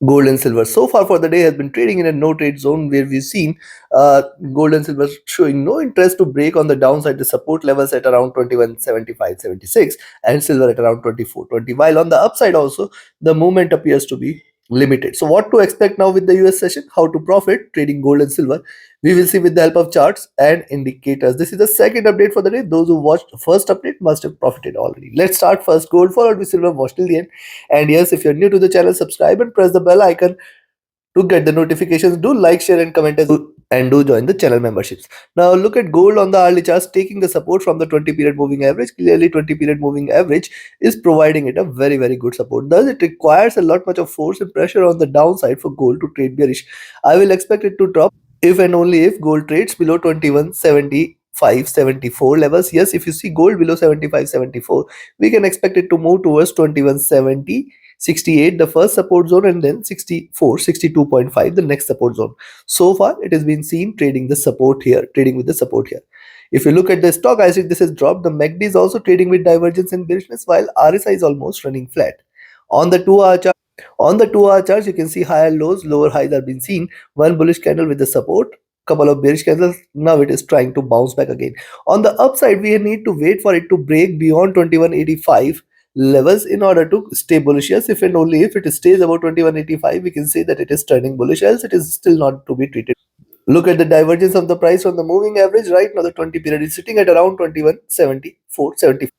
Gold and silver so far for the day has been trading in a no trade zone, where we've seen gold and silver showing no interest to break on the downside. The support levels at around 21.75-76 and silver at around 24.20, while on the upside also the movement appears to be limited. So what to expect now with the US session? How to profit trading gold and silver? We will see with the help of charts and indicators. This is the second update for the day. Those who watched the first update must have profited already. Let's start first gold followed with silver. Watch till the end. And yes, if you're new to the channel, subscribe and press the bell icon to get the notifications. Do like, share, and comment and do join the channel memberships. Now look at gold on the hourly charts, taking the support from the 20 period moving average. Clearly 20 period moving average is providing it a very good support. Thus it requires a lot much of force and pressure on the downside for gold to trade bearish. I will expect it to drop if and only if gold trades below 21.75-74 levels. Yes, if you see gold below 75.74, we can expect it to move towards 21.70, 68 the first support zone, and then 64, 62.5 the next support zone. So far it has been seen trading the support here, trading with the support here. If you look at the stochastic, this has dropped. The MACD is also trading with divergence and bearishness, while RSI is almost running flat. On the 2-hour chart, you can see higher lows, lower highs are being seen. One bullish candle with the support, couple of bearish candles. Now it is trying to bounce back again. On the upside, we need to wait for it to break beyond 21.85 levels in order to stay bullish. Yes, if and only if it stays above 21.85, we can say that it is turning bullish, else it is still not to be treated. Look at the divergence of the price from the moving average. Right now the 20 period is sitting at around 21.74-75.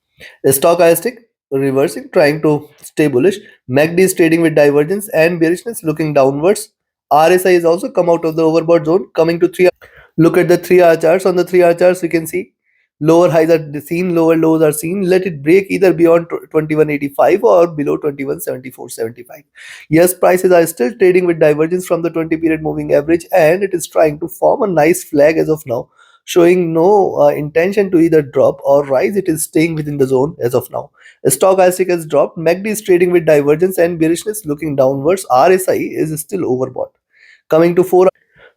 The stochastic reversing, trying to stay bullish. MACD is trading with divergence and bearishness, looking downwards. RSI is also come out of the overbought zone, coming to 3. Look at the 3-hour charts. On the 3-hour charts, you can see lower highs are seen, lower lows are seen. Let it break either beyond 21.85 or below 21.74-75. Yes, prices are still trading with divergence from the 20 period moving average, and it is trying to form a nice flag as of now, showing no intention to either drop or rise. It is staying within the zone as of now. Stochastic has dropped. MACD is trading with divergence and bearishness, looking downwards. RSI is still overbought. Coming to 4,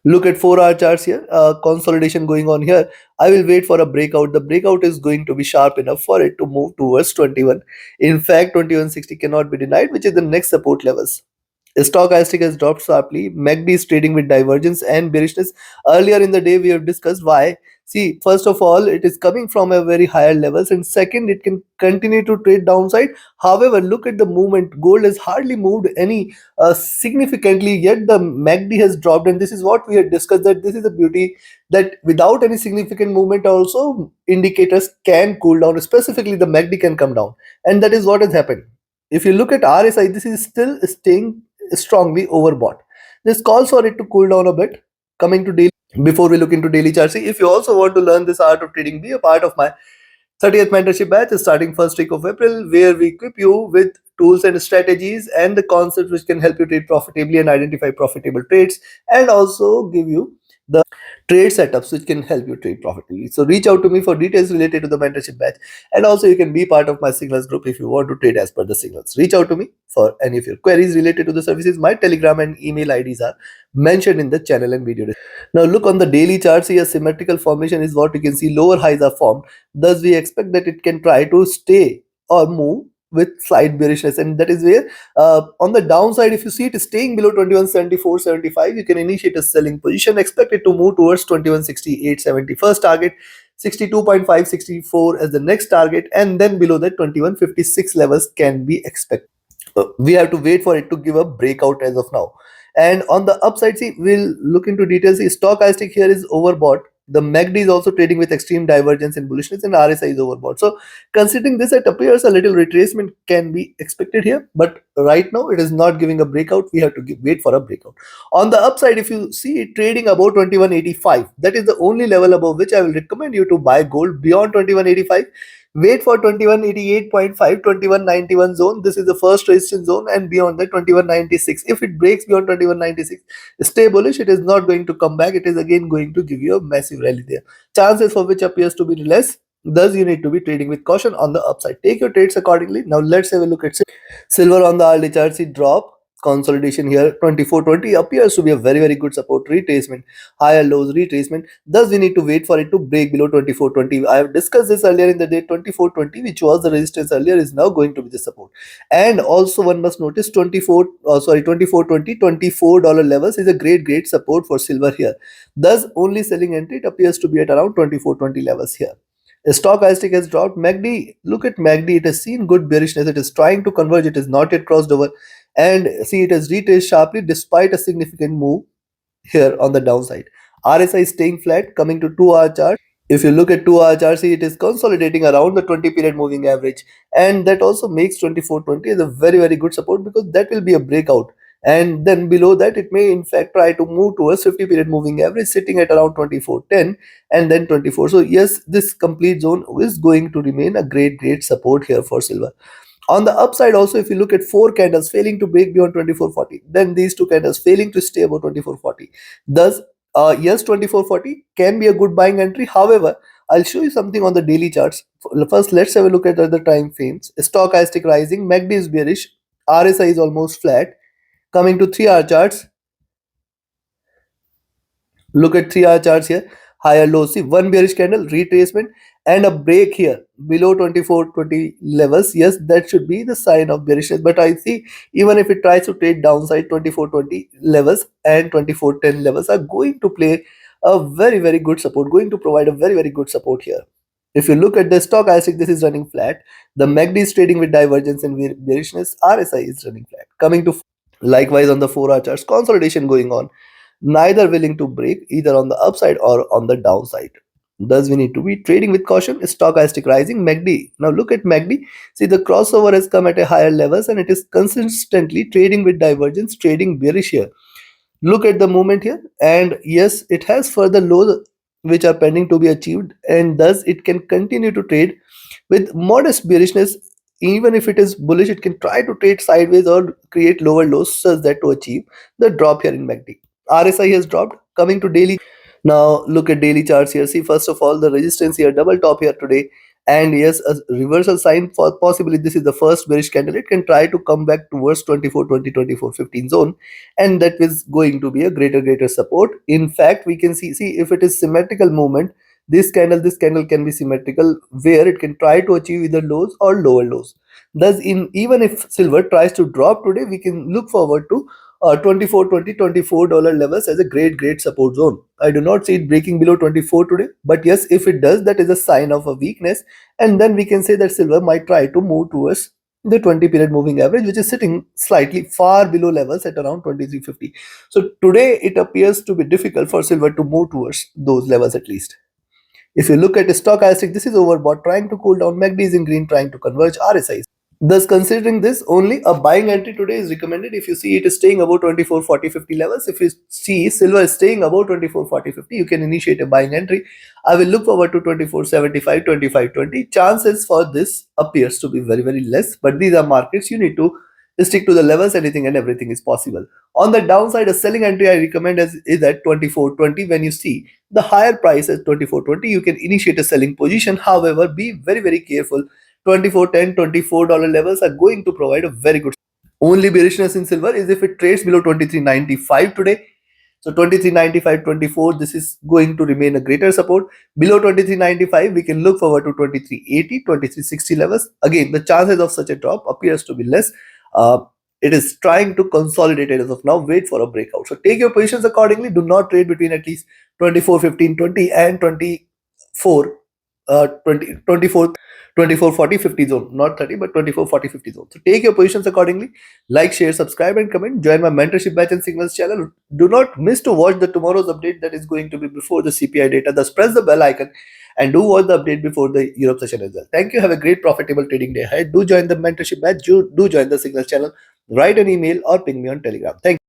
look at 4-hour charts here. Consolidation going on here. I will wait for a breakout. The breakout is going to be sharp enough for it to move towards 21. In fact, 2160 cannot be denied, which is the next support levels. Stochastic has dropped sharply. MACD is trading with divergence and bearishness. Earlier in the day, we have discussed why. See, first of all, it is coming from a very higher levels, and second, it can continue to trade downside. However, look at the movement. Gold has hardly moved any significantly, yet the MACD has dropped, and this is what we had discussed, that this is the beauty, that without any significant movement also indicators can cool down. Specifically, the MACD can come down, and that is what has happened. If you look at RSI, this is still staying strongly overbought. This calls for it to cool down a bit. Coming to daily, before we look into daily charts, if you also want to learn this art of trading, be a part of my 30th mentorship batch starting first week of April, where we equip you with tools and strategies and the concepts which can help you trade profitably and identify profitable trades, and also give you the trade setups which can help you trade profitably. So reach out to me for details related to the mentorship batch, and also you can be part of my signals group if you want to trade as per the signals. Reach out to me for any of your queries related to the services. My telegram and email IDs are mentioned in the channel and video. Now look on the daily charts here. Symmetrical formation is what you can see. Lower highs are formed, thus we expect that it can try to stay or move with slight bearishness, and that is where on the downside, if you see it is staying below 21.74-75, you can initiate a selling position. Expect it to move towards 21.68-70 first target, 62.564 as the next target, and then below that 21.56 levels can be expected. We have to wait for it to give a breakout as of now. And on the upside, see, we'll look into details. See, stochastic here is overbought. The MACD is also trading with extreme divergence and bullishness, and RSI is overbought. So considering this, it appears a little retracement can be expected here, but right now it is not giving a breakout. We have to wait for a breakout. On the upside, if you see it trading above 21.85, that is the only level above which I will recommend you to buy gold. Beyond 21.85, wait for 21.88.5, 21.91 zone. This is the first resistance zone, and beyond that 21.96. If it breaks beyond 21.96, stay bullish. It is not going to come back. It is again going to give you a massive rally there, chances for which appears to be less. Thus you need to be trading with caution on the upside. Take your trades accordingly. Now let's have a look at silver. On the hourly charts, it drop. consolidation here. 2420 appears to be a very good support, retracement, higher lows retracement. Thus we need to wait for it to break below 2420. I have discussed this earlier in the day. 2420, which was the resistance earlier, is now going to be the support. And also one must notice 2420 $24 levels is a great support for silver here. Thus only selling entry, it appears to be at around 2420 levels here. The stochastic has dropped. MACD, look at MACD, it has seen good bearishness, it is trying to converge, it is not yet crossed over, and see, it has retraced sharply despite a significant move here on the downside. RSI is staying flat. Coming to 2-hour chart, if you look at 2-hour chart, see, it is consolidating around the 20 period moving average, and that also makes 2420 as a very good support, because that will be a breakout, and then below that it may in fact try to move towards 50 period moving average sitting at around 2410 and then 24. So yes, this complete zone is going to remain a great support here for silver. On the upside also, if you look at 4 candles failing to break beyond 2440, then these 2 candles failing to stay above 2440. Thus, yes, 2440 can be a good buying entry. However, I'll show you something on the daily charts. First, let's have a look at the other time frames. Stochastic rising, MACD is bearish, RSI is almost flat. Coming to 3-hour charts, look at 3-hour charts here. Higher low, see, one bearish candle, retracement, and a break here below 2420 levels. Yes, that should be the sign of bearishness, but I see even if it tries to trade downside, 2420 levels and 2410 levels are going to play a very good support, going to provide a very good support here. If you look at the stochastic, this is running flat. The MACD is trading with divergence and bearishness. RSI is running flat. Coming to likewise on the 4-hour charts, consolidation going on, neither willing to break either on the upside or on the downside. Thus we need to be trading with caution. Stochastic rising, MACD. Now look at MACD. See, the crossover has come at a higher levels and it is consistently trading with divergence, trading bearish here. Look at the movement here, and yes, it has further lows which are pending to be achieved, and thus it can continue to trade with modest bearishness. Even if it is bullish, it can try to trade sideways or create lower lows such that to achieve the drop here in MACD. RSI has dropped. Coming to daily, now look at daily charts here. See, first of all, the resistance here, double top here today, and yes, a reversal sign for possibly this is the first bearish candle. It can try to come back towards 2420 2415 zone, and that is going to be a greater support. In fact, we can see if it is symmetrical movement, this candle can be symmetrical, where it can try to achieve either lows or lower lows. Thus, in even if silver tries to drop today, we can look forward to 2420 $24 levels as a great support zone. I do not see it breaking below 24 today, but yes, if it does, that is a sign of a weakness, and then we can say that silver might try to move towards the 20 period moving average, which is sitting slightly far below levels at around 2350. So today it appears to be difficult for silver to move towards those levels at least. If you look at the stochastic, this is overbought, trying to cool down. MACD is in green, trying to converge. RSI. Thus, considering this, only a buying entry today is recommended if you see it is staying above 24 40 50 levels. If you see silver is staying above 24 40 50, you can initiate a buying entry. I will look forward to 24 75 25 20. Chances for this appears to be very less, but these are markets. You need to stick to the levels. Anything and everything is possible. On the downside, a selling entry I recommend is at 2420. When you see the higher price at 2420, you can initiate a selling position. However, be very careful. 2410 $24 levels are going to provide a very good. Only bearishness in silver is if it trades below 2395 today. So 2395 24, this is going to remain a greater support. Below 2395, we can look forward to 2380 2360 levels. Again, the chances of such a drop appears to be less. It is trying to consolidate it as of now. Wait for a breakout. So take your positions accordingly. Do not trade between at least 24 15 20 and 24 20 24 24 40 50 zone, not 30 but 24 40 50 zone. So take your positions accordingly. Like, share, subscribe and comment. Join my mentorship batch and signals channel. Do not miss to watch the tomorrow's update that is going to be before the CPI data. Thus press the bell icon and do watch the update before the Europe session as well. Thank you. Have a great profitable trading day ahead. Do join the mentorship batch. Do join the signals channel. Write an email or ping me on Telegram. Thank you.